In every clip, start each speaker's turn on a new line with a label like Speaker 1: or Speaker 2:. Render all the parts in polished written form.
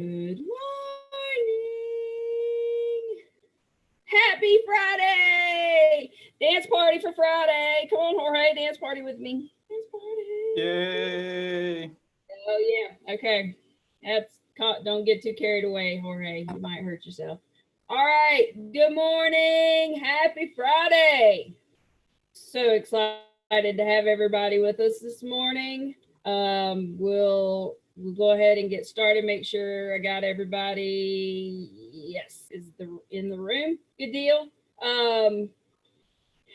Speaker 1: Good morning. Happy Friday. Dance party for Friday. Come on, Jorge, dance party with me. Dance party.
Speaker 2: Yay.
Speaker 1: Oh, yeah. Okay. Don't get too carried away, Jorge. You might hurt yourself. All right. Good morning. Happy Friday. So excited to have everybody with us this morning. We'll go ahead and get started. Make sure I got everybody. Yes, is in the room. Good deal.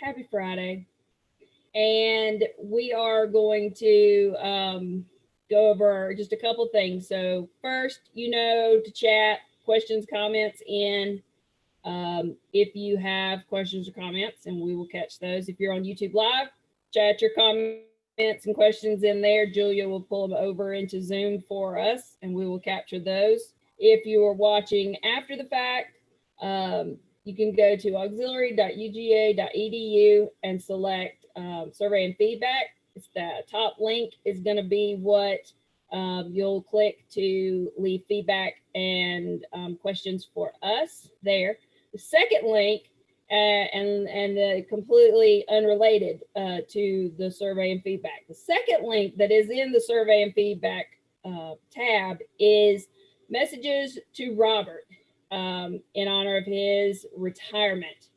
Speaker 1: Happy Friday, and we are going to go over just a couple things. So first, to chat questions, comments in. If you have questions or comments, and we will catch those. If you're on YouTube Live, chat your comments and questions in there. Julia will pull them over into Zoom for us, and we will capture those. If you are watching after the fact, you can go to auxiliary.uga.edu and select survey and feedback. It's the top link is going to be what you'll click to leave feedback and questions for us there. The second link, and completely unrelated to the survey and feedback. The second link that is in the survey and feedback tab is messages to Robert in honor of his retirement.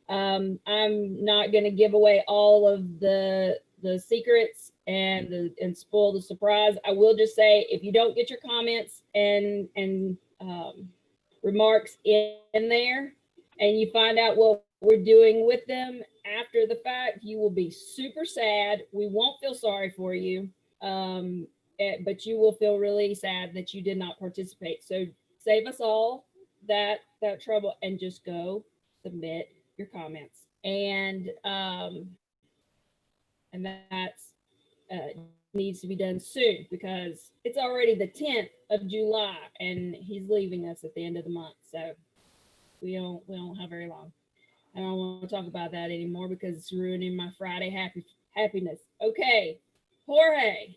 Speaker 1: I'm not going to give away all of the secrets and spoil the surprise. I will just say, if you don't get your comments and remarks in there, and you find out what we're doing with them after the fact, you will be super sad. We won't feel sorry for you, but you will feel really sad that you did not participate. So save us all that trouble and just go submit your comments. And that's needs to be done soon, because it's already the 10th of July and he's leaving us at the end of the month. So we don't have very long. I don't want to talk about that anymore because it's ruining my Friday happiness. Okay, Jorge,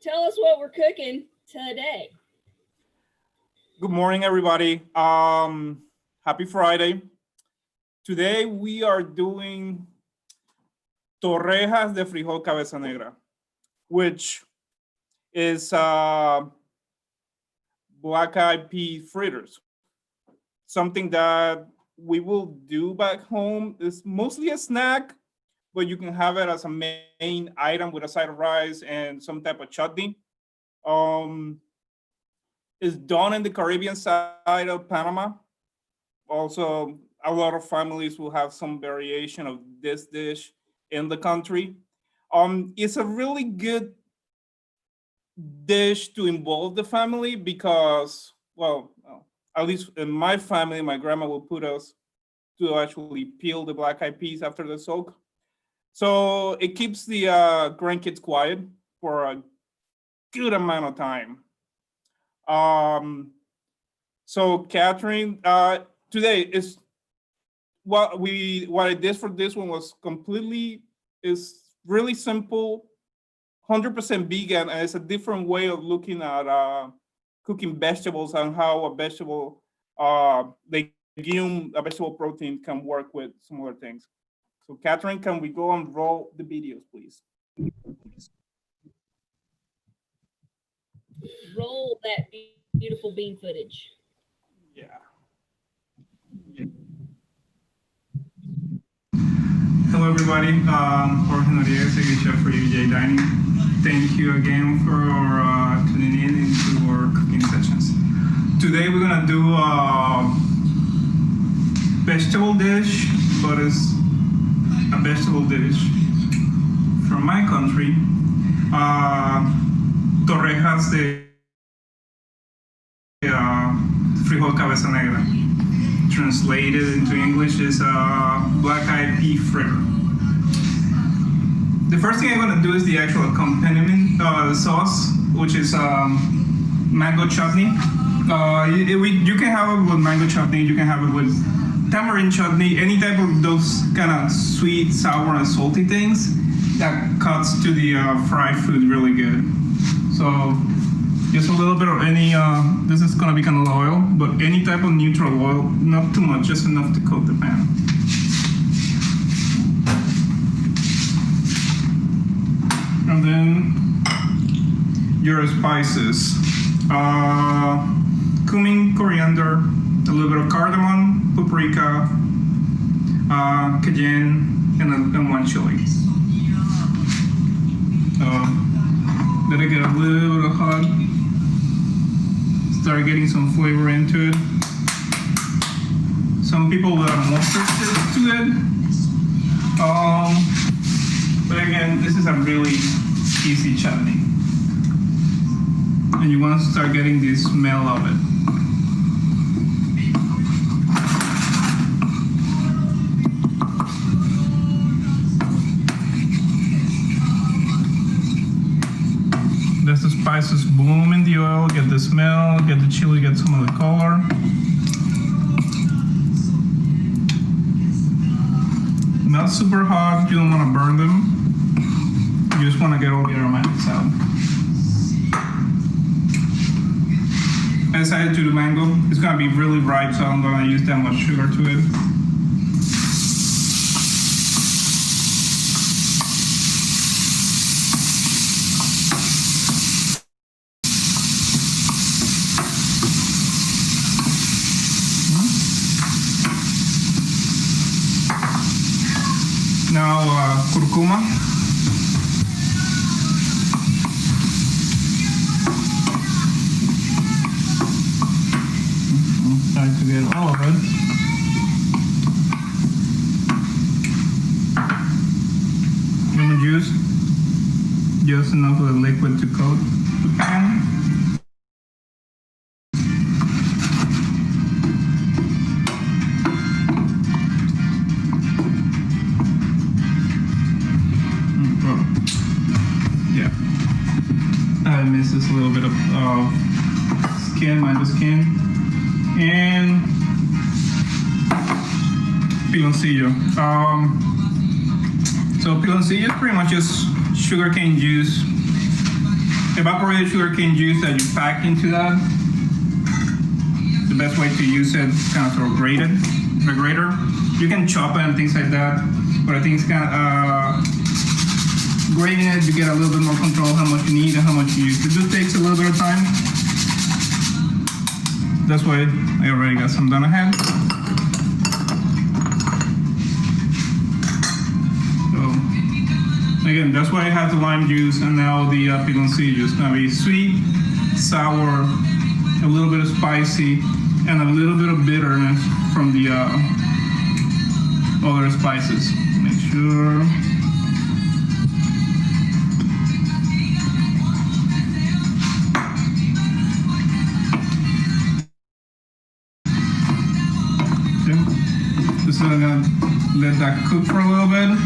Speaker 1: tell us what we're cooking today.
Speaker 2: Good morning, everybody. Happy Friday. Today we are doing torrejas de frijol cabeza negra, which is black-eyed pea fritters. Something that we will do back home. Is mostly a snack, but you can have it as a main item with a side of rice and some type of chutney. It's done in the Caribbean side of Panama. Also, a lot of families will have some variation of this dish in the country. It's a really good dish to involve the family because, well, at least in my family, my grandma will put us to actually peel the black-eyed peas after the soak. So it keeps the grandkids quiet for a good amount of time. So Catherine, today is what I did for this one was is really simple, 100% vegan, and it's a different way of looking at cooking vegetables and how a vegetable vegetable protein can work with some other things. So Catherine, can we go and roll the videos, please?
Speaker 1: Roll that beautiful bean footage.
Speaker 2: Yeah.
Speaker 3: Hello, everybody. Jorge Noriega, Executive Chef for UJ Dining. Thank you again for tuning in into our cooking sessions. Today we're gonna do a vegetable dish, but it's a vegetable dish from my country. Torrejas de frijol cabeza negra. Translated into English is black-eyed pea fritter. The first thing I'm going to do is the actual accompaniment sauce, which is mango chutney. You can have it with mango chutney, you can have it with tamarind chutney, any type of those kind of sweet, sour, and salty things that cuts to the fried food really good. So Just a little bit of any, this is gonna be canola oil, but any type of neutral oil, not too much, just enough to coat the pan. And then your spices. Cumin, coriander, a little bit of cardamom, paprika, cayenne, and one chili. Let it get a little bit hot. Start getting some flavor into it. Some people will add mustard to it. But again, this is a really easy chutney. And you want to start getting the smell of it. Let the spices bloom in the oil, get the smell, get the chili, get some of the color. Not super hot, you don't want to burn them. You just want to get all the aromatics out. I decided to do mango. It's going to be really ripe, so I'm going to use that much sugar to it. Now, curcuma. Try to get all of it. Lemon juice. Just enough of the liquid to coat the pan. This little bit of skin, mango skin, and piloncillo. So piloncillo is pretty much just sugarcane juice, evaporated sugarcane juice that you pack into that. The best way to use it is kind of through a grater. You can chop it and things like that, but I think it's kind of grating it, you get a little bit more control how much you need and how much you use. It just takes a little bit of time. That's why I already got some done ahead. So again, that's why I have the lime juice and now the piloncillo. It's gonna be sweet, sour, a little bit of spicy, and a little bit of bitterness from the other spices. Make sure. Just gonna let that cook for a little bit.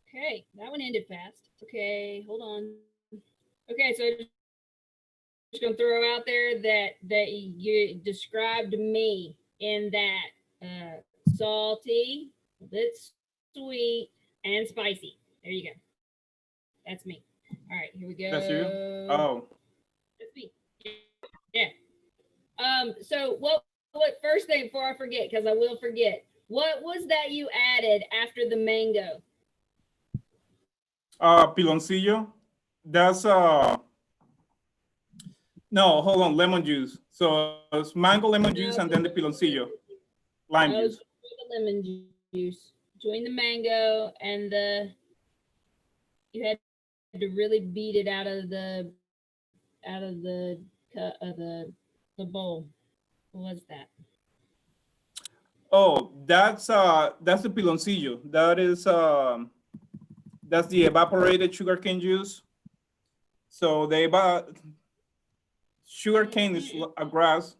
Speaker 1: Okay, that one ended fast. Okay, hold on. Okay, so just gonna throw out there that you described me in that salty, a bit sweet, and spicy. There you go. That's me. All right, here we go.
Speaker 2: That's you? Oh.
Speaker 1: That's me. Yeah. So what first thing before I forget, because I will forget, what was that you added after the mango?
Speaker 2: Piloncillo. That's no, hold on, lemon juice. So it's mango, lemon juice, and then the piloncillo, lime juice.
Speaker 1: The lemon juice, between the mango and you had to really beat it out of the bowl. What was that?
Speaker 2: Oh, that's the piloncillo. That is that's the evaporated sugarcane juice. So sugarcane is a grass.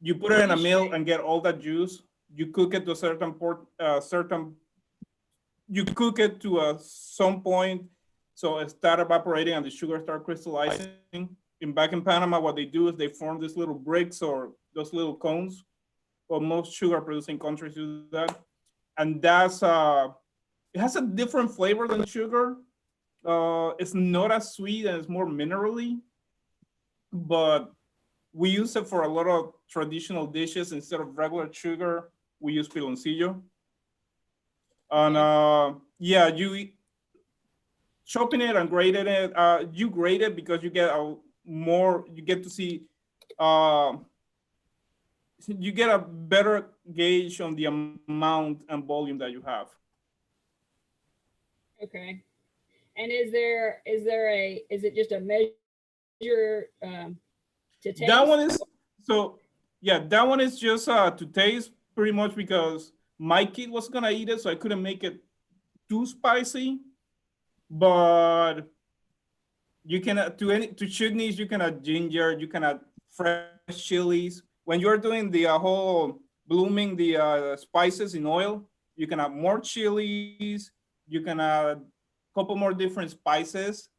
Speaker 2: You put it in a mill and get all that juice. You cook it to a certain you cook it to some point, so it start evaporating and the sugar start crystallizing. Back in Panama, what they do is they form these little bricks or those little cones. Well, most sugar producing countries do that. And that's, it has a different flavor than sugar. It's not as sweet and it's more minerally, but we use it for a lot of traditional dishes. Instead of regular sugar, we use piloncillo. And yeah, you chopping it and grating it, you grate it because you get you get to see, you get a better gauge on the amount and volume that you have.
Speaker 1: Okay. And is it just a measure to taste?
Speaker 2: That one is, so yeah, that one is just to taste pretty much because my kid was gonna eat it, so I couldn't make it too spicy. But you can to chutneys, you can add ginger, you can add fresh chilies. When you're doing the whole blooming the spices in oil, you can add more chilies, you can add a couple more different spices.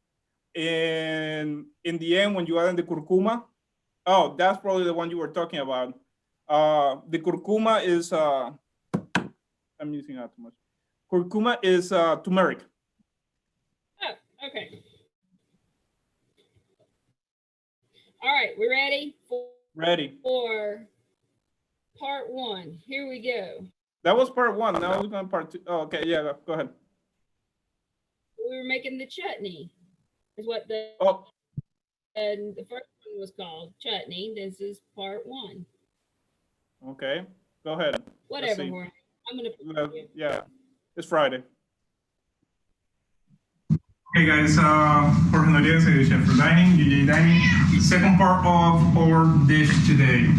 Speaker 2: And in the end, when you add in the curcuma, oh, that's probably the one you were talking about. The curcuma is, I'm using that too much. Curcuma is turmeric.
Speaker 1: Oh, okay. All right, we ready?
Speaker 2: Ready.
Speaker 1: For part one. Here we go.
Speaker 2: That was part one. Now we're going part two. Oh, okay, yeah, go ahead.
Speaker 1: We were making the chutney. Is what the and the first one was called chutney. This is part one.
Speaker 2: Okay, go ahead.
Speaker 1: Whatever, Jorge. I'm gonna.
Speaker 2: Yeah, it's Friday.
Speaker 3: Hey guys, Jorge Noriega, chef for dining, UJ Dining. Second part of our dish today.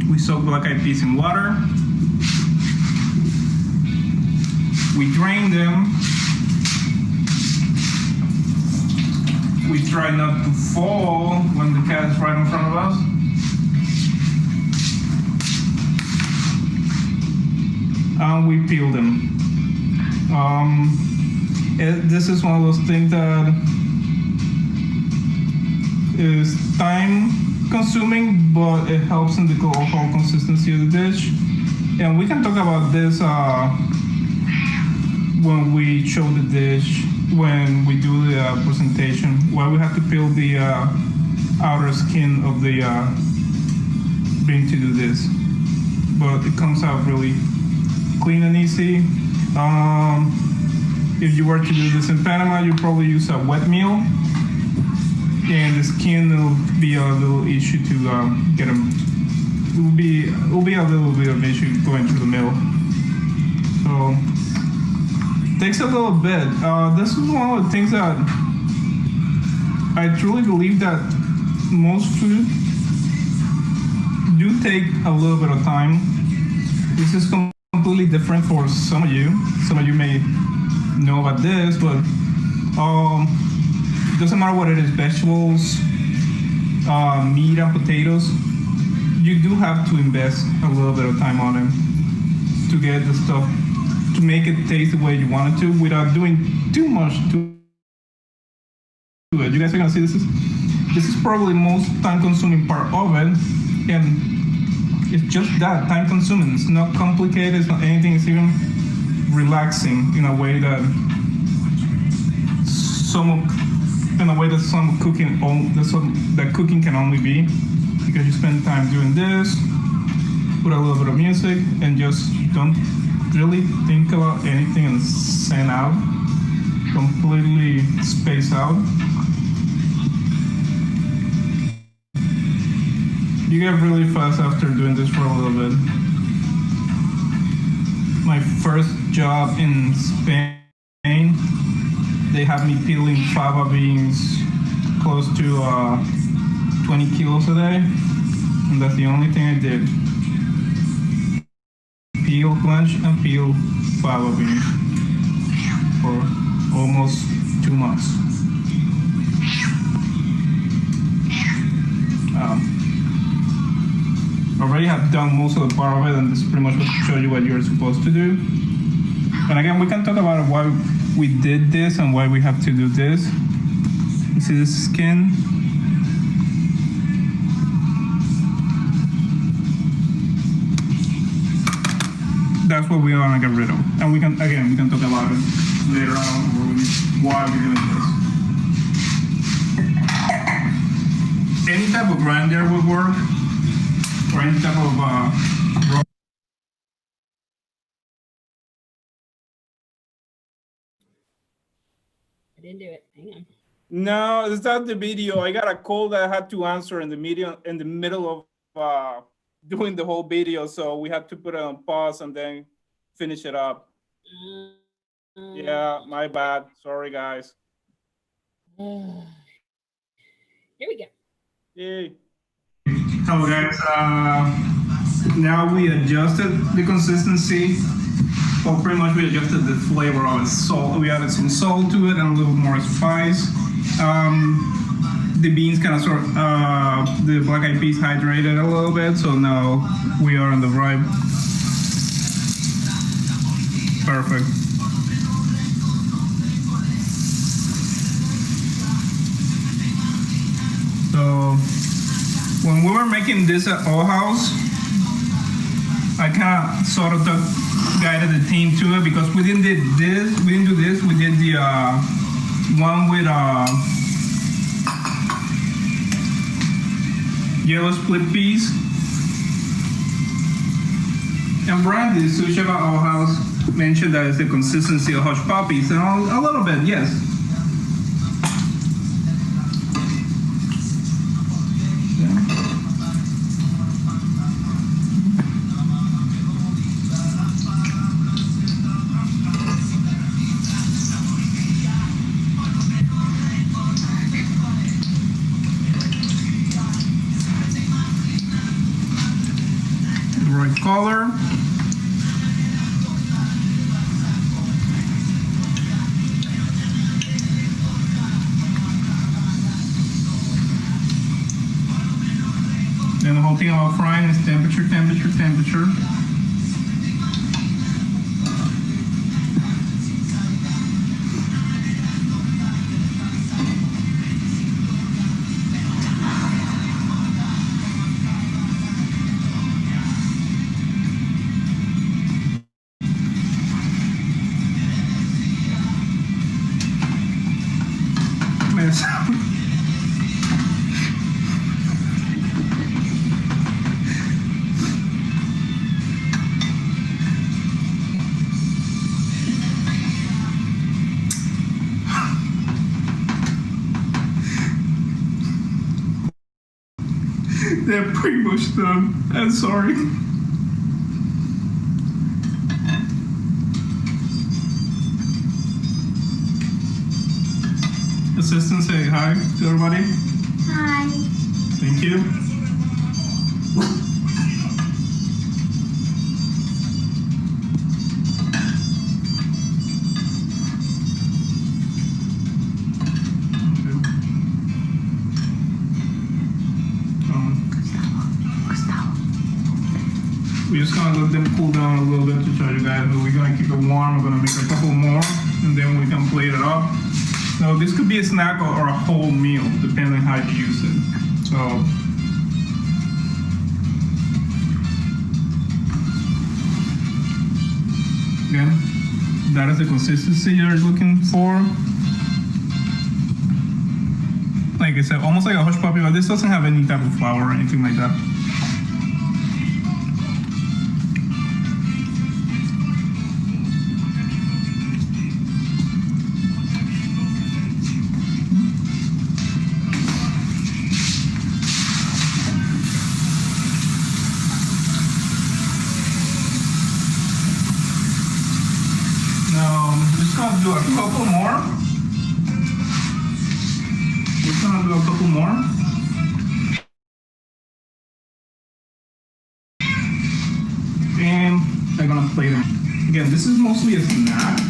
Speaker 3: We soak black-eyed peas in water. We drain them. We try not to fall when the cat is right in front of us. And we peel them. This is one of those things that is time consuming, but it helps in the overall consistency of the dish. And we can talk about this when we show the dish, when we do the presentation, where we have to peel the outer skin of the bean to do this. But it comes out really clean and easy. If you were to do this in Panama, you probably use a wet meal, and the skin will be a little issue to get them. It will be a little bit of issue going through the mill. So it takes a little bit. This is one of the things that I truly believe that most food do take a little bit of time. This is completely different for some of you. Some of you may know about this, but it doesn't matter what it is, vegetables, meat and potatoes, you do have to invest a little bit of time on them to get the stuff, to make it taste the way you want it to without doing too much to it. You guys are gonna see this is probably the most time consuming part of it, and it's just that, time consuming. It's not complicated, it's not anything, it's even relaxing in a way that some cooking can only be, because you spend time doing this, put a little bit of music, and just don't really think about anything and zen out, completely space out. You get really fast after doing this for a little bit. My first job in Spain, they had me peeling fava beans close to 20 kilos a day, and that's the only thing I did. Peel, blanch, and peel fava beans for almost 2 months. already have done most of the part of it, and this pretty much will show you what you're supposed to do. And again, we can talk about why we did this and why we have to do this. You see this skin? That's what we want to get rid of. And we can talk about it later on why we're doing this. Any type of grinder would work, or any type of
Speaker 1: I didn't do it. Hang on.
Speaker 2: No, it's not the video. I got a call that I had to answer in the middle of doing the whole video, so we had to put it on pause and then finish it up. Yeah, my bad. Sorry, guys.
Speaker 1: Here we go.
Speaker 2: Yay.
Speaker 3: Hello guys, now we adjusted the consistency. Well, pretty much we adjusted the flavor of it. Salt, we added some salt to it and a little more spice. The beans kind of the black eyed peas hydrated a little bit, so now we are on the right. Perfect. So when we were making this at All House, I kind of sort of guided the team to it because we didn't do this. We did the one with yellow split peas. And Brandy, the sous chef at All House, mentioned that it's the consistency of hush puppies, and a little bit, yes. Right color. And the whole thing about frying is temperature, temperature, temperature. Yes. They're pretty much done. I'm sorry. Assistant, say hi to everybody.
Speaker 4: Hi.
Speaker 3: Thank you. We're just gonna let them cool down a little bit to show you guys, but we're gonna keep it warm. We're gonna make a couple more, and then we can plate it up. So this could be a snack or a whole meal, depending on how you use it. So, again, that is the consistency you're looking for. Like I said, almost like a hush puppy, but this doesn't have any type of flour or anything like that. Gonna do a couple more. We're gonna do a couple more. And I'm gonna plate them. Again, this is mostly a snack.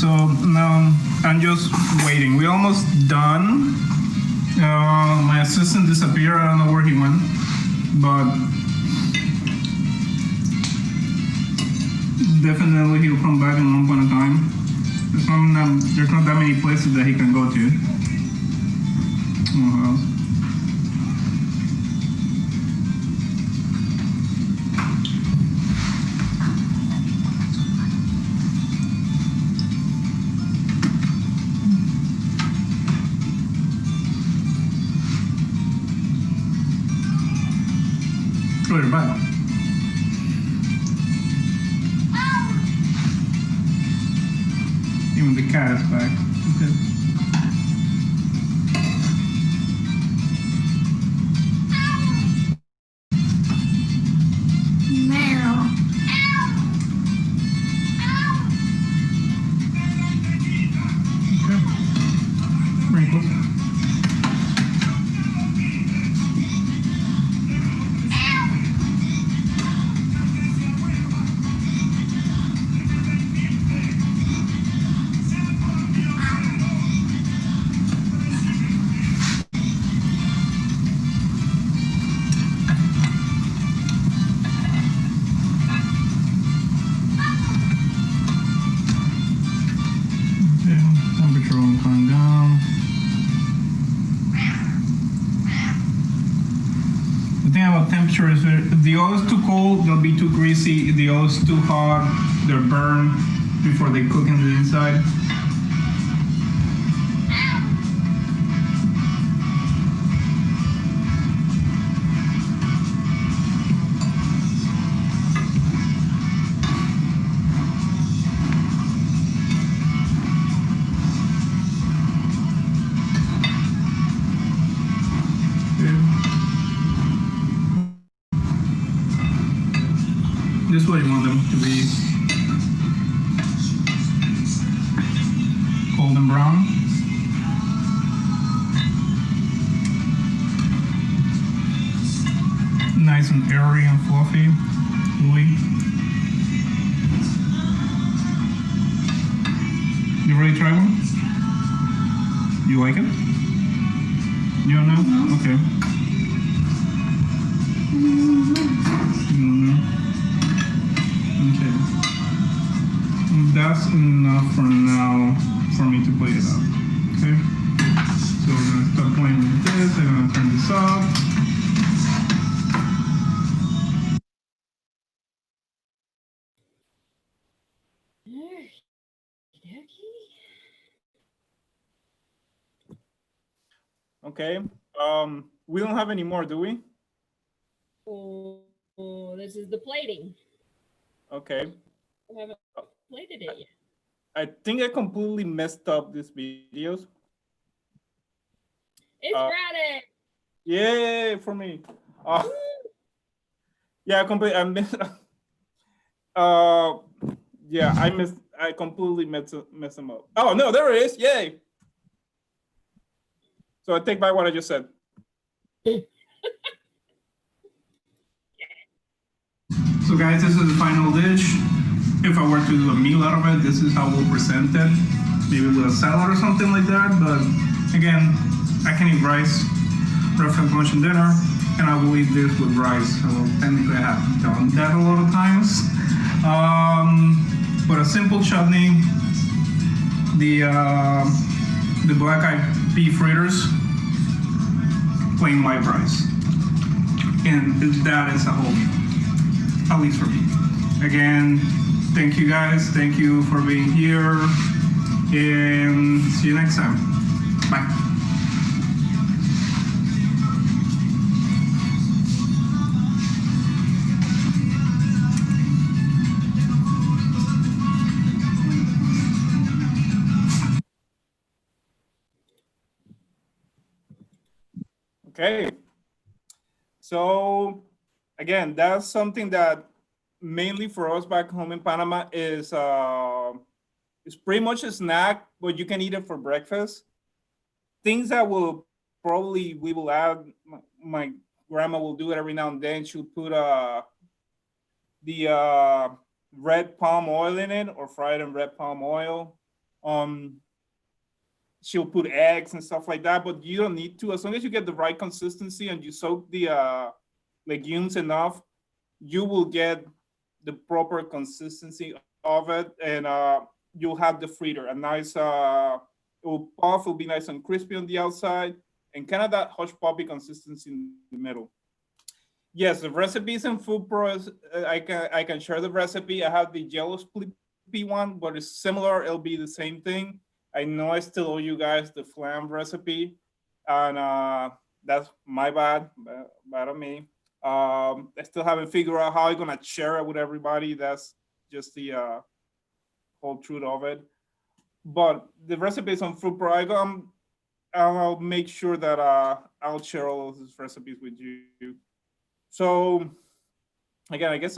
Speaker 3: So now I'm just waiting. We're almost done. My assistant disappeared. I don't know where he went, but definitely he'll come back at one point in time. There's not that many places that he can go to. What else? Oh, you're back. Even the cat is back. Okay. Okay. Very cool. Temperature will come down. The thing about temperature is if the oil is too cold, they'll be too greasy. If the oil is too hot, they'll burn before they cook in the inside. This is what you want them to be, golden brown. Nice and airy and fluffy, gooey. You ready to try one? You like it? You don't know? Okay. Okay. That's enough for now for me to play it out. Okay. So we're gonna start playing with this. I'm gonna turn this off.
Speaker 2: Okay. We don't have any more, do we?
Speaker 1: Oh, this is the plating.
Speaker 2: Okay.
Speaker 1: I haven't plated it yet.
Speaker 2: I think I completely messed up these videos.
Speaker 1: It's Friday.
Speaker 2: Yay for me. Yeah, I missed. Yeah, I completely messed them up. Oh no, there it is. Yay. So I take back what I just said.
Speaker 3: So guys, this is the final dish. If I were to do a meal out of it, this is how we'll present it. Maybe with a salad or something like that. But again, I can eat rice, breakfast, lunch, and dinner, and I will eat this with rice. So technically I have done that a lot of times. But a simple chutney, the black-eyed pea fritters, plain white rice. And that is a whole, at least for me. Again, thank you guys. Thank you for being here. And see you next time. Bye.
Speaker 2: Okay. So again, that's something that mainly for us back home in Panama is it's pretty much a snack, but you can eat it for breakfast. Things that will probably we will add. My grandma will do it every now and then. She'll put the red palm oil in it or fry it in red palm oil. Um, she'll put eggs and stuff like that, but you don't need to. As long as you get the right consistency and you soak the legumes enough, you will get the proper consistency of it, and you'll have the fritter a nice. It will puff. It'll be nice and crispy on the outside, and kind of that hush puppy consistency in the middle. Yes, the recipes in Food Pro is I can share the recipe. I have the yellow split pea one, but it's similar. It'll be the same thing. I know I still owe you guys the flam recipe, and that's my bad, bad on me. I still haven't figured out how I'm gonna share it with everybody. That's just the whole truth of it. But the recipe is on Food Pro. I'll make sure that I'll share all of these recipes with you. So again, I guess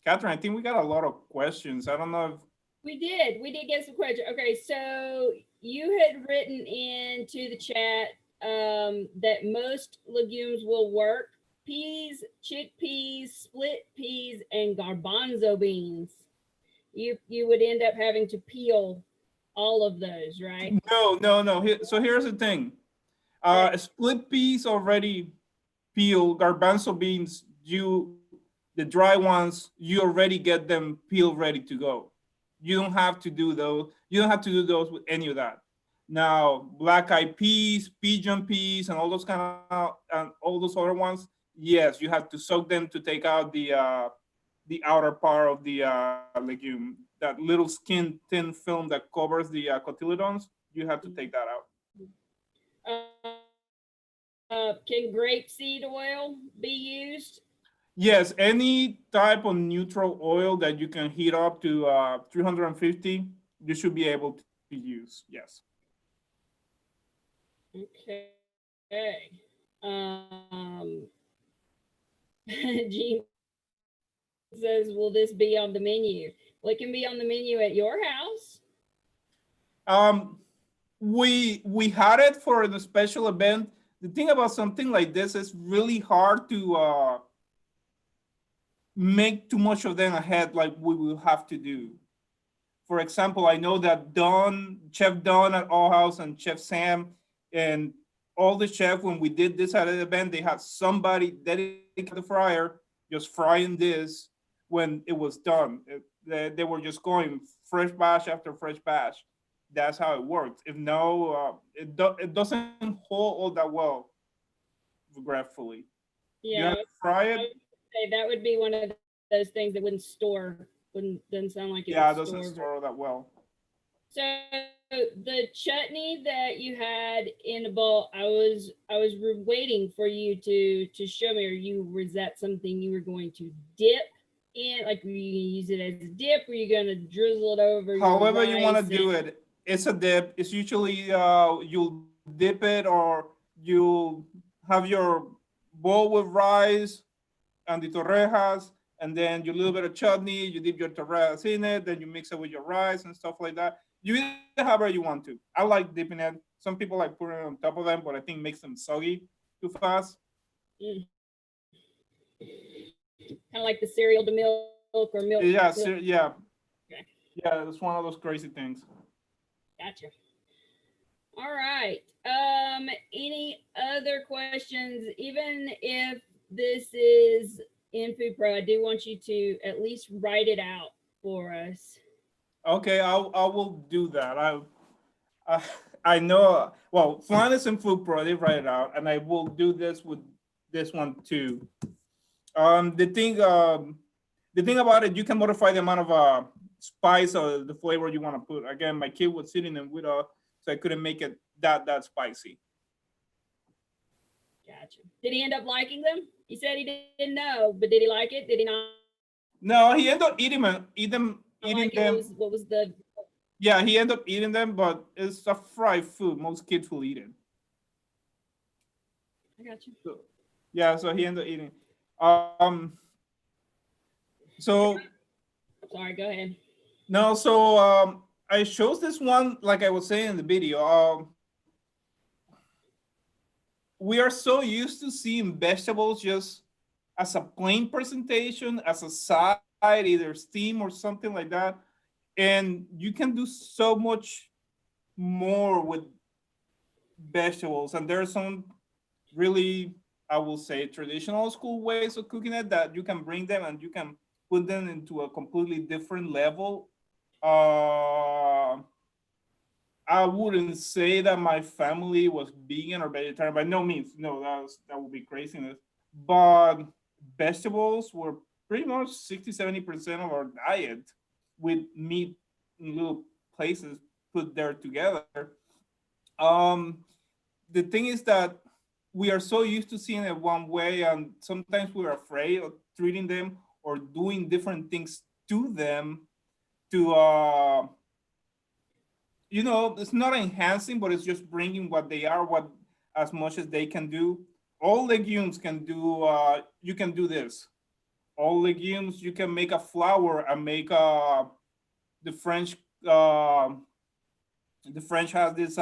Speaker 2: Catherine, I think we got a lot of questions. I don't know if
Speaker 1: We did get some questions. Okay, so you had written into the chat that most legumes will work. Peas, chickpeas, split peas, and garbanzo beans. You would end up having to peel all of those, right?
Speaker 2: no. So here's the thing. Split peas already peeled. Garbanzo beans, the dry ones, you already get them peeled ready to go. You don't have to do those. You don't have to do those with any of that. Now, black eyed peas, pigeon peas, and all those kind of and all those other ones. Yes, you have to soak them to take out the outer part of the legume. That little skin thin film that covers the cotyledons. You have to take that out.
Speaker 1: Can grapeseed oil be used?
Speaker 2: Yes, any type of neutral oil that you can heat up to 350, you should be able to use. Yes.
Speaker 1: Okay. Gene says, will this be on the menu? Well, it can be on the menu at your house.
Speaker 2: We had it for the special event. The thing about something like this is really hard to make too much of them ahead like we will have to do. For example, I know that Chef Don at All House and Chef Sam and all the chef, when we did this at an event, they had somebody dedicated to the fryer just frying this when it was done. They were just going fresh batch after fresh batch. That's how it works. If no, it doesn't hold all that well, regretfully. You
Speaker 1: Yeah,
Speaker 2: have to fry
Speaker 1: I
Speaker 2: it.
Speaker 1: would say that would be one of those things that doesn't sound like it
Speaker 2: Yeah, it
Speaker 1: would
Speaker 2: doesn't
Speaker 1: store.
Speaker 2: store that well.
Speaker 1: So the chutney that you had in the bowl, I was waiting for you to show me, was that something you were going to dip in? Like, were you gonna use it as a dip? Were you gonna drizzle it over
Speaker 2: However
Speaker 1: your
Speaker 2: you want to
Speaker 1: rice
Speaker 2: do
Speaker 1: and-
Speaker 2: it, it's a dip. It's usually you'll dip it or you have your bowl with rice and the torrejas, and then you little bit of chutney. You dip your torrejas in it, then you mix it with your rice and stuff like that. You eat it however you want to. I like dipping it. Some people like putting it on top of them, but I think it makes them soggy too fast.
Speaker 1: Kind of like the cereal to milk or milk.
Speaker 2: Yeah,
Speaker 1: milk.
Speaker 2: yeah,
Speaker 1: Okay.
Speaker 2: yeah. It's one of those crazy things.
Speaker 1: Gotcha. All right. Any other questions? Even if this is in Food Pro, I do want you to at least write it out for us.
Speaker 2: Okay, I will do that. I I know. Well, flan is in Food Pro. They write it out, and I will do this with this one too. The thing about it, you can modify the amount of spice or the flavor you want to put. Again, my kid was sitting in with so I couldn't make it that spicy.
Speaker 1: Gotcha. Did he end up liking them? He said he didn't know, but did he like it? Did he not?
Speaker 2: No, he ended up eating
Speaker 1: Like
Speaker 2: them.
Speaker 1: what was the?
Speaker 2: Yeah, he ended up eating them, but it's a fried food. Most kids will eat it.
Speaker 1: I got you.
Speaker 2: So, yeah, so he ended up eating. So
Speaker 1: Sorry, go ahead.
Speaker 2: no, so I chose this one, like I was saying in the video. We are so used to seeing vegetables just as a plain presentation, as a side, either steam or something like that. And you can do so much more with vegetables. And there are some really, I will say, traditional school ways of cooking it that you can bring them and you can put them into a completely different level. Uh, I wouldn't say that my family was vegan or vegetarian, by no means. No, that would be craziness. But vegetables were pretty much 60-70% of our diet, with meat in little places put there together. Um, the thing is that we are so used to seeing it one way, and sometimes we're afraid of treating them or doing different things to them to it's not enhancing, but it's just bringing what they are, what as much as they can do. All legumes can do. You can do this. All legumes, you can make a flour and make the French. The French has this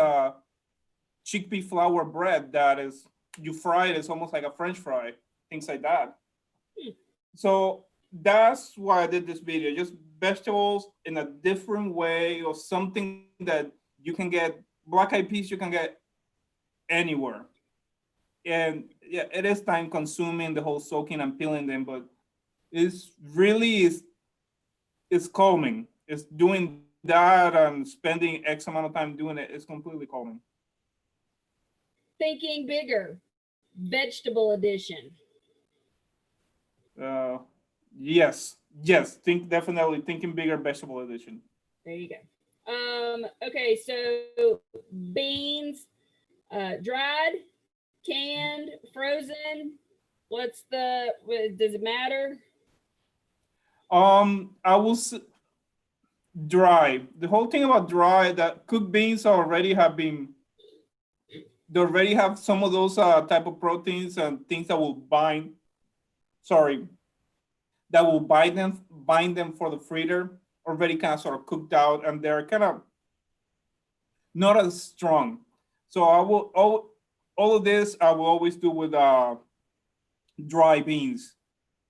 Speaker 2: chickpea flour bread that is you fry it. It's almost like a French fry. Things like that. So that's why I did this video. Just vegetables in a different way, or something that you can get. Black eyed peas you can get anywhere. And yeah, it is time consuming, the whole soaking and peeling them, but it's really it's calming. It's doing that and spending X amount of time doing it. It's completely calming.
Speaker 1: Thinking bigger, vegetable edition.
Speaker 2: Uh, yes. Definitely thinking bigger, vegetable edition.
Speaker 1: There you go. Okay, so beans, dried, canned, frozen. Does it matter?
Speaker 2: I will dry. The whole thing about dry, that cooked beans they already have some of those type of proteins and things that will sorry, that will bind them for the fritter, already kind of sort of cooked out, and they're kind of not as strong. So I will all of this I will always do with dry beans.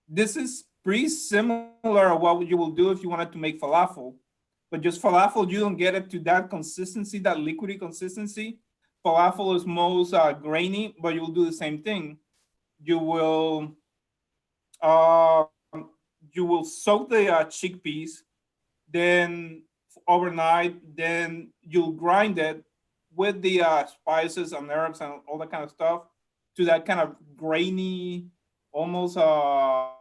Speaker 2: This is pretty similar to what you will do if you wanted to make falafel, but just falafel, you don't get it to that consistency, that liquidy consistency. Falafel is most grainy, but you'll do the same thing. You will uh, you will soak the chickpeas, then overnight, then you'll grind it with the spices and herbs and all that kind of stuff to that kind of grainy, almost what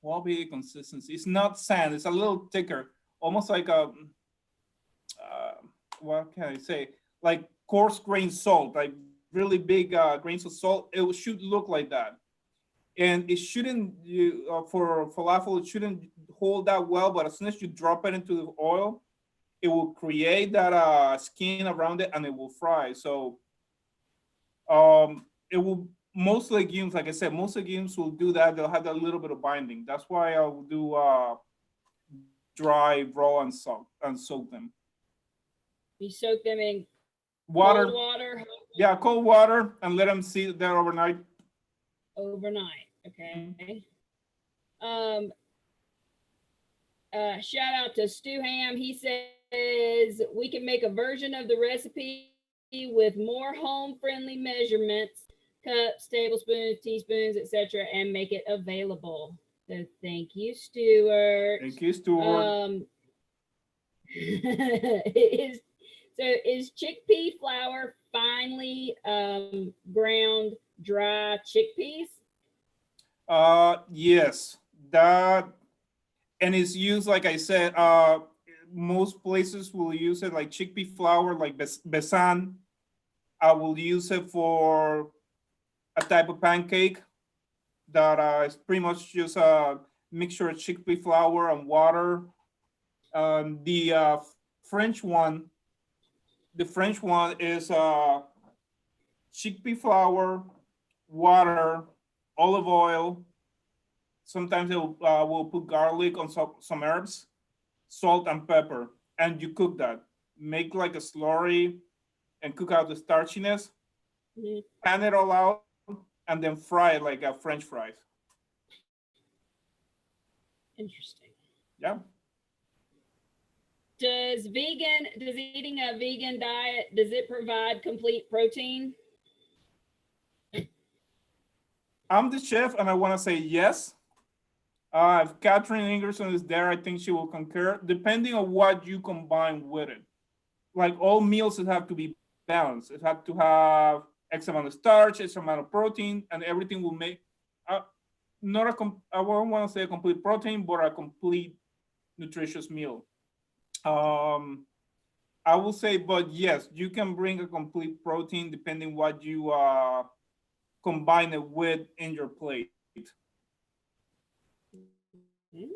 Speaker 2: will be consistency? It's not sand. It's a little thicker, almost like a what can I say? Like coarse grain salt, like really big grains of salt. It should look like that, and it shouldn't. For falafel, it shouldn't hold that well. But as soon as you drop it into the oil, it will create that skin around it, and it will fry. So it will most legumes, like I said, most legumes will do that. They'll have that little bit of binding. That's why I will do dry, raw, and soak them.
Speaker 1: You soak them in
Speaker 2: Water,
Speaker 1: cold water
Speaker 2: yeah, cold water, and let them sit there overnight.
Speaker 1: overnight. Okay. Shout out to Stu Ham. He says we can make a version of the recipe with more home-friendly measurements, cups, tablespoons, teaspoons, etc., and make it available. So thank you, Stuart.
Speaker 2: Thank you, Stuart.
Speaker 1: Is chickpea flour finely ground dry chickpeas?
Speaker 2: Yes, that, and it's used, like I said, most places will use it like chickpea flour, like besan. I will use it for a type of pancake that is pretty much just a mixture of chickpea flour and water. The French one, the French one is chickpea flour, water, olive oil. Sometimes they will put garlic on some herbs, salt and pepper, and you cook that. Make like a slurry and cook out the starchiness.
Speaker 1: Mm-hmm.
Speaker 2: Pan it all out, and then fry it like French fries.
Speaker 1: Interesting.
Speaker 2: Yeah.
Speaker 1: Does eating a vegan diet, does it provide complete protein?
Speaker 2: I'm the chef and I want to say yes. If Catherine Ingerson is there, I think she will concur, depending on what you combine with it. Like all meals, it have to be balanced. It have to have X amount of starch, X amount of protein, and everything will make not I don't want to say a complete protein, but a complete nutritious meal. Um, I will say, but yes, you can bring a complete protein depending what you combine it with in your plate.
Speaker 1: Mhm.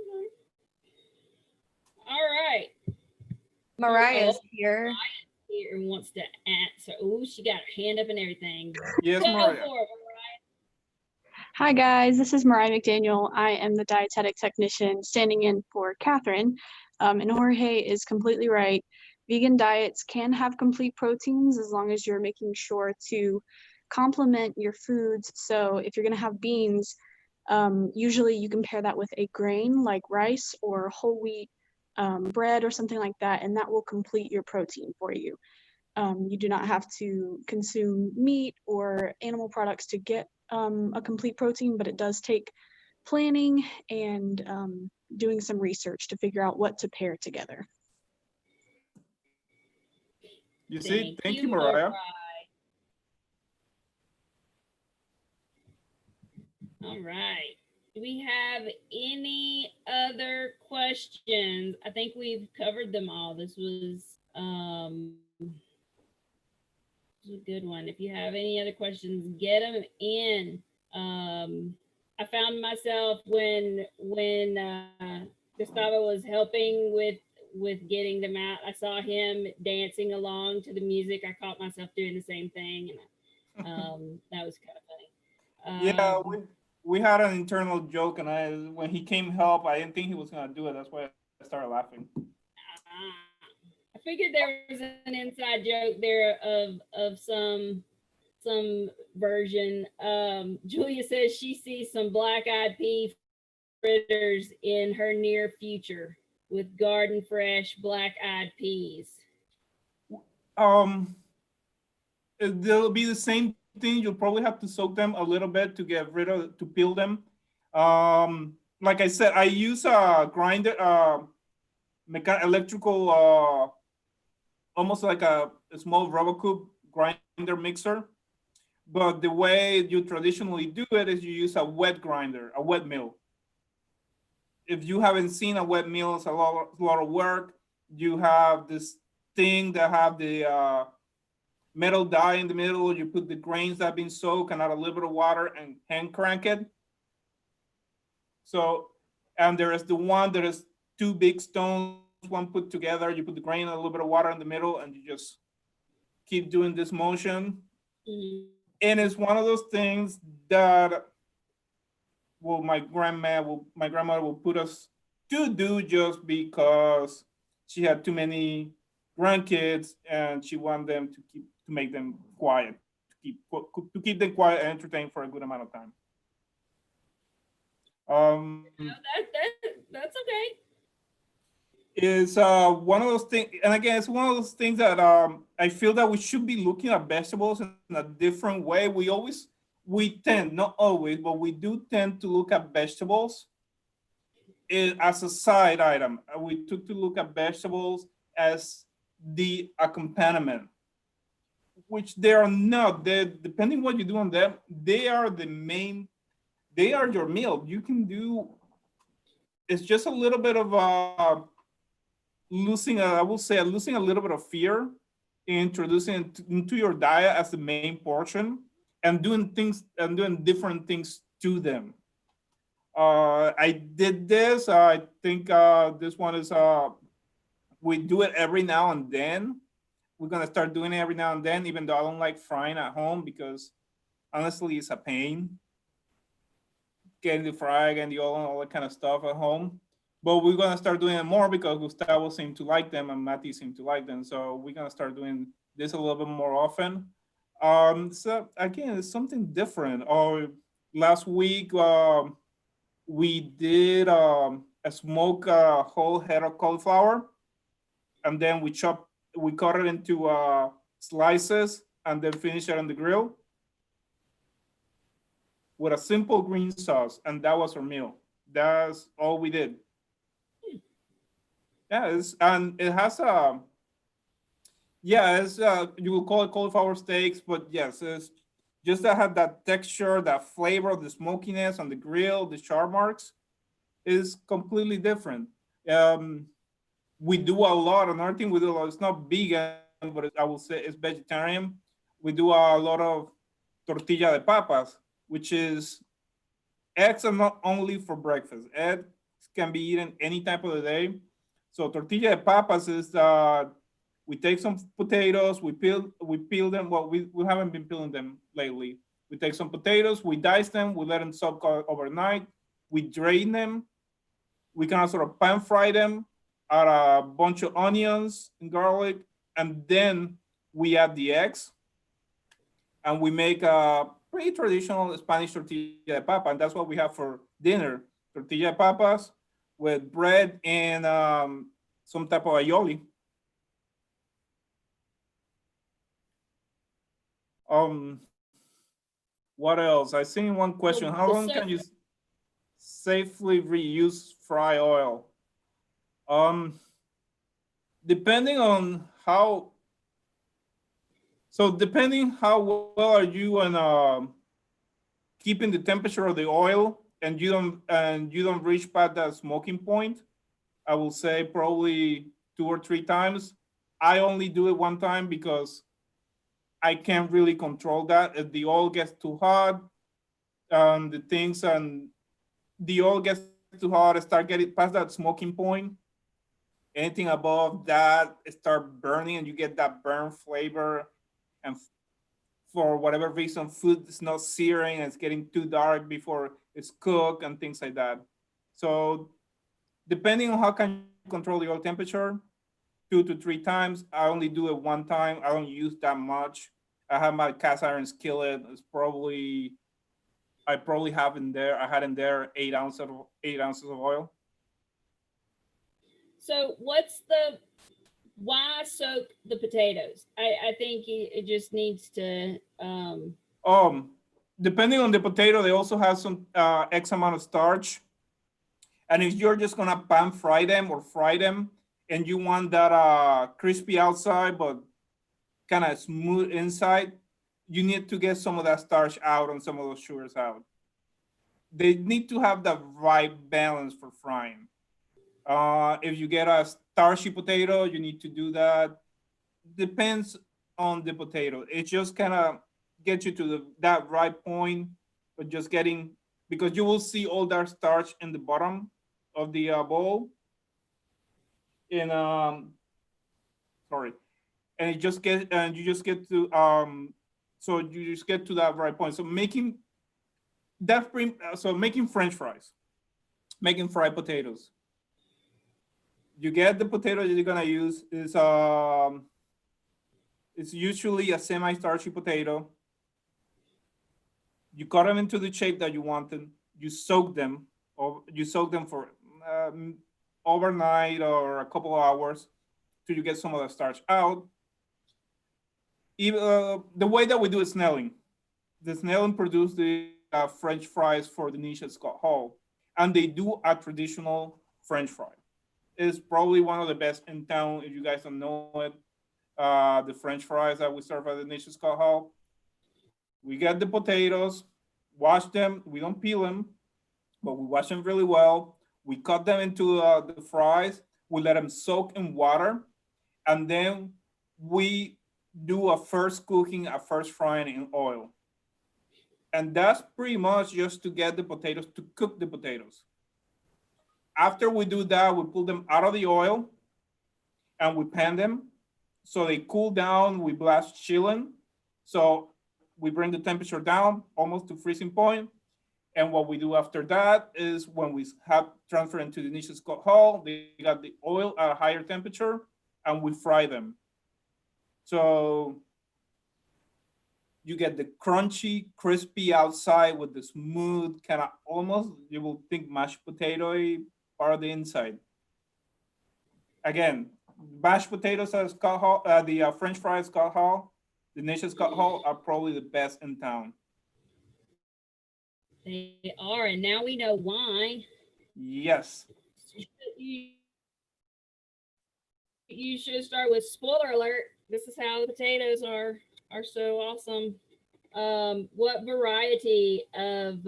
Speaker 1: All right.
Speaker 4: Mariah's
Speaker 1: Oh,
Speaker 4: here.
Speaker 1: here wants to answer. Oh, she got her hand up and everything.
Speaker 2: Yes,
Speaker 1: Go
Speaker 2: Maria.
Speaker 1: for it.
Speaker 5: Hi guys, this is Mariah McDaniel. I am the dietetic technician standing in for Catherine. And Jorge is completely right. Vegan diets can have complete proteins as long as you're making sure to complement your foods. So if you're going to have beans, usually you can pair that with a grain like rice or whole wheat bread or something like that, and that will complete your protein for you. You do not have to consume meat or animal products to get a complete protein, but it does take planning and doing some research to figure out what to pair together.
Speaker 2: You see? Thank you,
Speaker 1: Mariah.
Speaker 2: Mariah.
Speaker 1: All right. Do we have any other questions? I think we've covered them all. This was a good one. If you have any other questions, get them in. I found myself when Gustavo was helping with getting them out. I saw him dancing along to the music. I caught myself doing the same thing, and that was kind of funny.
Speaker 2: Yeah, we had an internal joke, and when he came help, I didn't think he was gonna do it. That's why I started laughing.
Speaker 1: I figured there was an inside joke there of some version. Julia says she sees some black-eyed pea fritters in her near future with garden fresh black-eyed peas.
Speaker 2: They'll be the same thing. You'll probably have to soak them a little bit to get rid of to peel them. Like I said, I use a grinder, electrical, almost like a small rubber cube grinder mixer. But the way you traditionally do it is you use a wet grinder, a wet mill. If you haven't seen a wet mill, it's a lot of work. You have this thing that have the metal die in the middle. You put the grains that have been soaked and add a little bit of water and hand crank it. So, and there is the one that is two big stones, one put together. You put the grain and a little bit of water in the middle, and you just keep doing this motion.
Speaker 1: Mm-hmm.
Speaker 2: And it's one of those things that, well, my grandmother will put us to do just because she had too many grandkids and she wanted them to make them quiet, to keep them quiet and entertained for a good amount of time.
Speaker 1: That's okay.
Speaker 2: Is one of those things, and again, it's one of those things that I feel that we should be looking at vegetables in a different way. We tend, not always, but we do tend to look at vegetables as a side item. We took to look at vegetables as the accompaniment, which they are not. Depending what you do on them, they are the main. They are your meal. You can do. It's just a little bit of losing a little bit of fear, introducing it into your diet as the main portion, and doing different things to them. I did this. I think this one is we do it every now and then. We're gonna start doing it every now and then, even though I don't like frying at home because honestly, it's a pain getting the fry and the oil and all that kind of stuff at home. But we're gonna start doing it more because Gustavo seemed to like them and Matty seemed to like them. So we're gonna start doing this a little bit more often. So again, it's something different. Last week we did smoke a whole head of cauliflower, and then we cut it into slices, and then finish it on the grill with a simple green sauce, and that was our meal. That's all we did. Yeah, and it has a yeah, it's you will call it cauliflower steaks, but yes, it's just that have that texture, that flavor, the smokiness on the grill, the char marks is completely different. Um, we do a lot. Another thing we do a lot. It's not vegan, but I will say it's vegetarian. We do a lot of tortilla de papas, which is eggs are not only for breakfast. Eggs can be eaten any time of the day. So tortilla de papas is we take some potatoes, we peel them. Well, we haven't been peeling them lately. We take some potatoes, we dice them, we let them soak overnight, we drain them, we can sort of pan fry them, add a bunch of onions and garlic, and then we add the eggs, and we make a pretty traditional Spanish tortilla de papa, and that's what we have for dinner: tortilla de papas with bread and some type of aioli. Um, what else? I seen one question. How long can you safely reuse fry oil? Um, depending on how. So depending how well are you on keeping the temperature of the oil, and you don't reach past that smoking point, I will say probably 2 or 3 times. I only do it one time because I can't really control that. If the oil gets too hot, the oil gets too hot, start getting past that smoking point. Anything above that start burning, and you get that burn flavor. And for whatever reason, food is not searing and it's getting too dark before it's cooked and things like that. So depending on how can you control the oil temperature, 2 to 3 times. I only do it one time. I don't use that much. I have my cast iron skillet. I probably have in there. I had in there 8 ounces of oil.
Speaker 1: So why soak the potatoes? I think it just needs to,
Speaker 2: Depending on the potato, they also have some X amount of starch. And if you're just gonna pan fry them or fry them, and you want that crispy outside but kind of smooth inside, you need to get some of that starch out and some of those sugars out. They need to have the right balance for frying. If you get a starchy potato, you need to do that. Depends on the potato. It just kind of gets you to that right point, but just getting, because you will see all that starch in the bottom of the bowl. And sorry, and you just get to so you just get to that right point. So making making French fries, making fried potatoes. You get the potato that you're gonna use is it's usually a semi-starchy potato. You cut them into the shape that you wanted. You soak them, or you soak them for overnight or a couple of hours till you get some of the starch out. Even, the way that we do is snelling. The snelling produce the French fries for the niche at Scott Hall, and they do a traditional French fry. It's probably one of the best in town. If you guys don't know it, the French fries that we serve at the niche at Scott Hall. We get the potatoes, wash them. We don't peel them, but we wash them really well. We cut them into the fries. We let them soak in water, and then we do a first cooking, a first frying in oil. And that's pretty much just to get the potatoes, to cook the potatoes. After we do that, we pull them out of the oil and we pan them. So they cool down, we blast chilling. So we bring the temperature down almost to freezing point. And what we do after that is when we have transferred into the niche Scott Hall, they got the oil at a higher temperature and we fry them. So you get the crunchy, crispy outside with the smooth kind of almost, you will think mashed potato part of the inside. Again, mashed potatoes at Scott Hall, the French fries Scott Hall, the Nation Scott Hall are probably the best in town.
Speaker 1: They are, and now we know why.
Speaker 2: Yes.
Speaker 1: You should start with spoiler alert. This is how the potatoes are so awesome. What variety of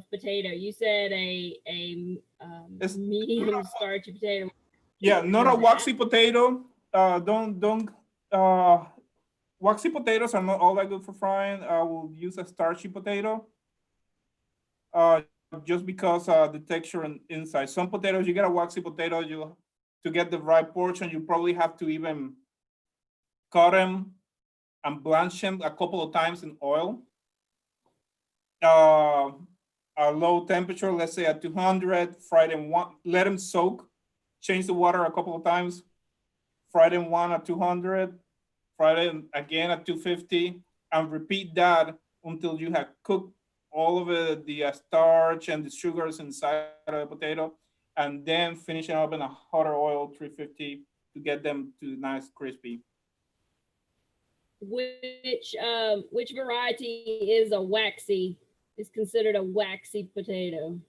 Speaker 1: potato? You said a
Speaker 2: It's
Speaker 1: medium starchy potato.
Speaker 2: Yeah, not a waxy potato. Don't. Waxy potatoes are not all that good for frying. I will use a starchy potato. Just because the texture and inside. Some potatoes, you get a waxy potato, you to get the right portion, you probably have to even cut them and blanch them a couple of times in oil. A low temperature, let's say at 200, fry them one, let them soak, change the water a couple of times, fry them one at 200, fry them again at 250, and repeat that until you have cooked all of the starch and the sugars inside of the potato, and then finish it up in a hotter oil, 350, to get them to nice crispy.
Speaker 1: Which variety is a waxy? Is considered a waxy potato?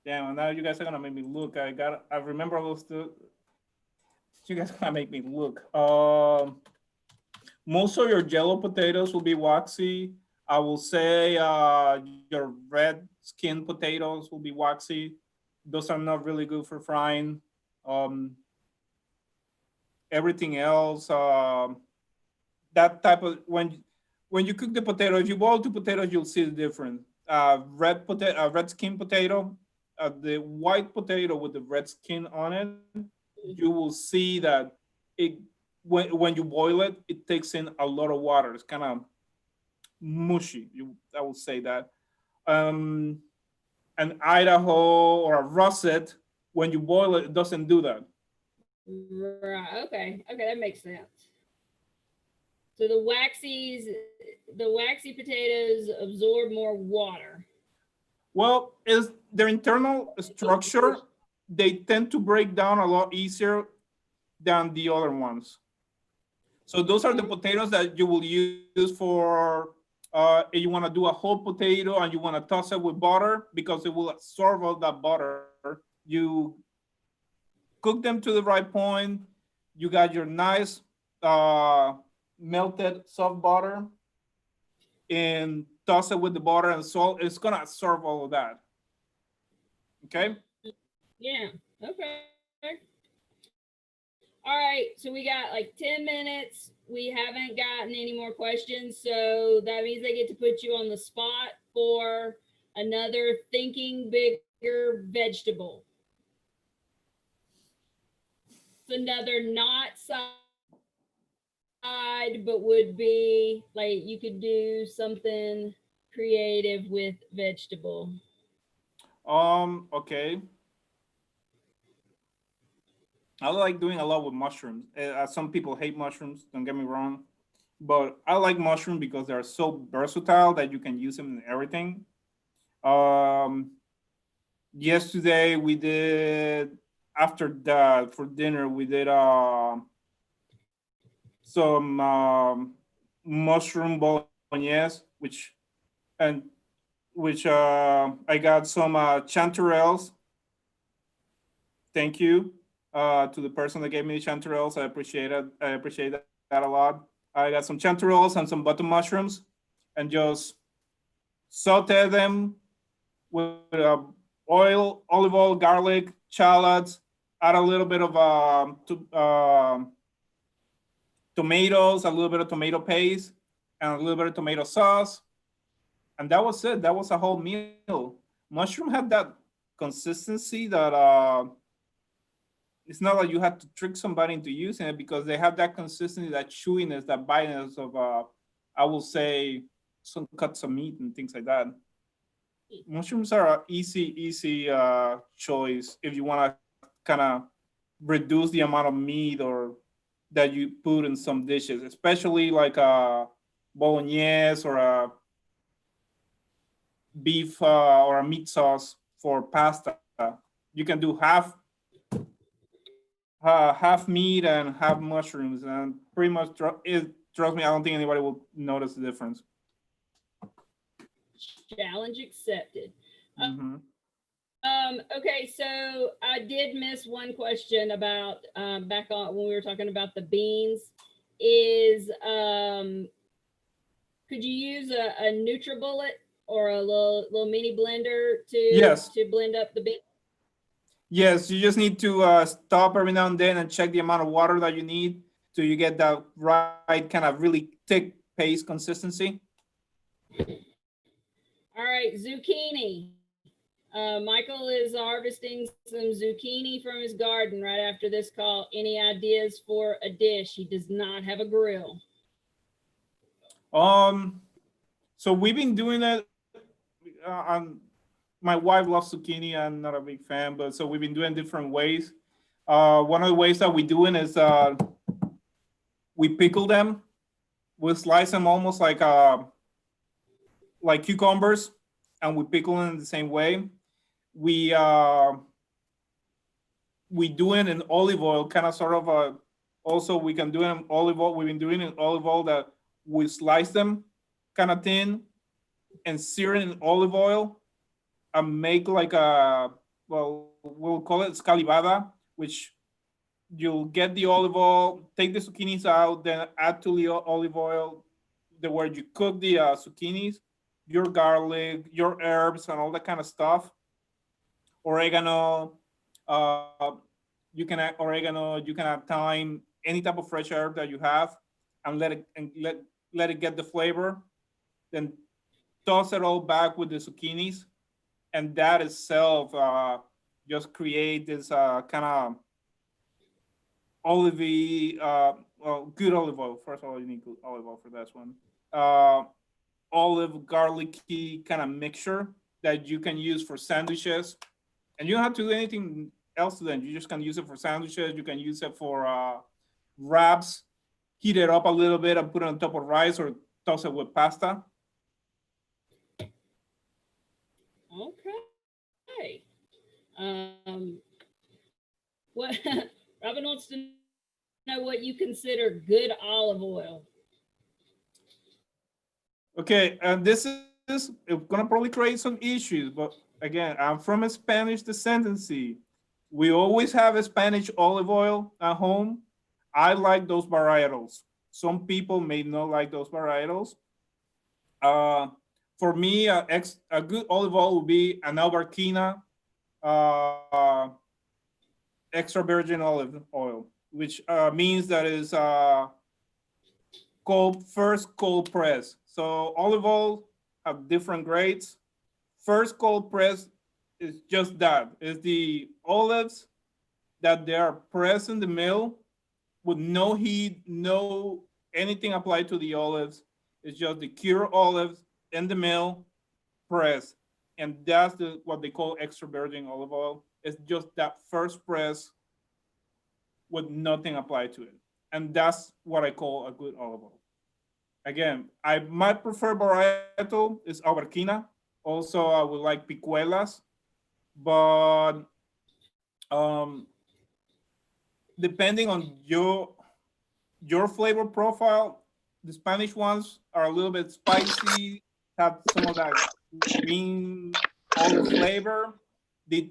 Speaker 2: Damn, now you guys are gonna make me look. I remember those two. You guys are gonna make me look. Most of your yellow potatoes will be waxy. I will say your red skin potatoes will be waxy. Those are not really good for frying. Everything else, that type of when you cook the potato, if you boil two potatoes, you'll see the difference. Red skin potato, the white potato with the red skin on it, you will see that it when you boil it, it takes in a lot of water. It's kind of mushy. I will say that. An Idaho or a russet, when you boil it, it doesn't do that.
Speaker 1: Right. Okay. Okay, that makes sense. So the waxy potatoes absorb more water.
Speaker 2: Well, is their internal structure, they tend to break down a lot easier than the other ones. So those are the potatoes that you will use for if you want to do a whole potato and you want to toss it with butter, because it will absorb all that butter. You cook them to the right point. You got your nice melted soft butter, and toss it with the butter and salt. It's gonna absorb all of that. Okay.
Speaker 1: Yeah. Okay. All right. So we got like 10 minutes. We haven't gotten any more questions. So that means I get to put you on the spot for another thinking bigger vegetable. It's another not side, but would be like you could do something creative with vegetable.
Speaker 2: Okay. I like doing a lot with mushrooms. Some people hate mushrooms, don't get me wrong, but I like mushrooms because they're so versatile that you can use them in everything. Yesterday we did, after that for dinner, we did some mushroom bolognese, which I got some chanterelles. Thank you to the person that gave me the chanterelles. I appreciate it. I appreciate that a lot. I got some chanterelles and some button mushrooms, and just saute them with oil, olive oil, garlic, shallots. Add a little bit of tomatoes, a little bit of tomato paste, and a little bit of tomato sauce. And that was it. That was a whole meal. Mushroom had that consistency that it's not like you have to trick somebody into using it, because they have that consistency, that chewiness, that bitiness of, I will say, some cuts of meat and things like that. Mushrooms are an easy choice if you want to kind of reduce the amount of meat or that you put in some dishes, especially like a bolognese or a beef or a meat sauce for pasta. You can do half half meat and half mushrooms, and pretty much trust me, I don't think anybody will notice the difference.
Speaker 1: Challenge accepted.
Speaker 2: Mm-hmm.
Speaker 1: Okay, so I did miss one question about back on when we were talking about the beans. Is could you use a NutriBullet or a little mini blender
Speaker 2: Yes.
Speaker 1: to blend up the beans?
Speaker 2: Yes, you just need to stop every now and then and check the amount of water that you need so you get that right kind of really thick paste consistency.
Speaker 1: All right, zucchini. Michael is harvesting some zucchini from his garden right after this call. Any ideas for a dish? He does not have a grill.
Speaker 2: So we've been doing it. My wife loves zucchini. I'm not a big fan, but so we've been doing different ways. One of the ways that we doing is we pickle them. We slice them almost like cucumbers, and we pickle them in the same way. We do it in olive oil, kind of sort of also we can do it in olive oil. We've been doing it in olive oil that we slice them kind of thin and sear it in olive oil and make like we'll call it scalivada, which you'll get the olive oil, take the zucchinis out, then add to the olive oil, where you cook the zucchinis, your garlic, your herbs, and all that kind of stuff. Oregano, you can add oregano, you can add thyme, any type of fresh herb that you have, and let it get the flavor. Then toss it all back with the zucchinis, and that itself just create this kind of olivey, good olive oil. First of all, you need good olive oil for this one. Olive garlicky kind of mixture that you can use for sandwiches, and you don't have to do anything else to them. You just can use it for sandwiches. You can use it for wraps. Heat it up a little bit and put it on top of rice or toss it with pasta.
Speaker 1: Okay. What Robin wants to know what you consider good olive oil.
Speaker 2: Okay, and this is gonna probably create some issues, but again, I'm from a Spanish descendancy. We always have a Spanish olive oil at home. I like those varietals. Some people may not like those varietals. For me, a good olive oil would be an Albarquina extra virgin olive oil, which means that is cold press. So olive oil have different grades. First cold press is just that. It's the olives that they are pressed in the mill with no heat, no anything applied to the olives. It's just the cured olives in the mill, pressed. And that's what they call extra virgin olive oil. It's just that first press with nothing applied to it. And that's what I call a good olive oil. Again, I might prefer varietal is Albarquina. Also, I would like Picuelas, but depending on your flavor profile, the Spanish ones are a little bit spicy, have some of that green olive flavor.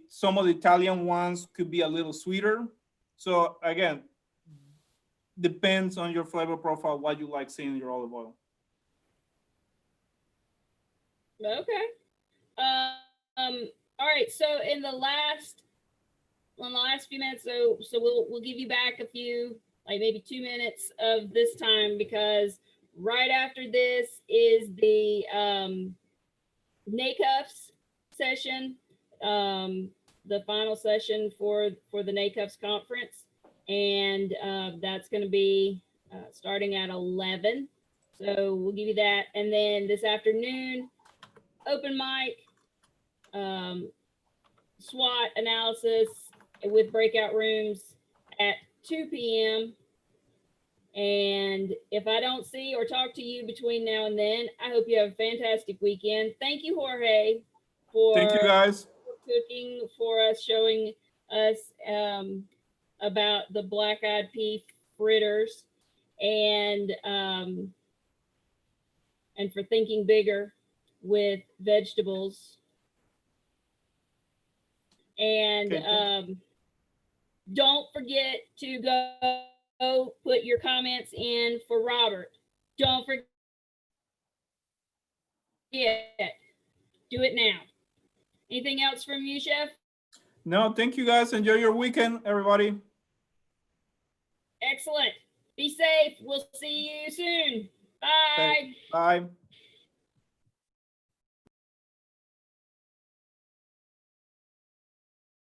Speaker 2: Some of the Italian ones could be a little sweeter. So again, depends on your flavor profile, what you like seeing in your olive oil.
Speaker 1: Okay. All right. So in the last few minutes, so we'll give you back a few, like maybe 2 minutes of this time, because right after this is the NACUFS session, the final session for the NACUFS conference, and that's going to be starting at 11. So we'll give you that, and then this afternoon, open mic, SWOT analysis with breakout rooms at 2 p.m. And if I don't see or talk to you between now and then, I hope you have a fantastic weekend. Thank you, Jorge, for
Speaker 2: Thank you guys.
Speaker 1: cooking for us, showing us about the black-eyed pea fritters, and for thinking bigger with vegetables. And
Speaker 2: Okay,
Speaker 1: don't forget to go put your comments in for Robert. Don't forget. Do it now. Anything else from you, Chef?
Speaker 2: No, thank you guys. Enjoy your weekend, everybody.
Speaker 1: Excellent. Be safe. We'll see you soon. Bye.
Speaker 2: Bye.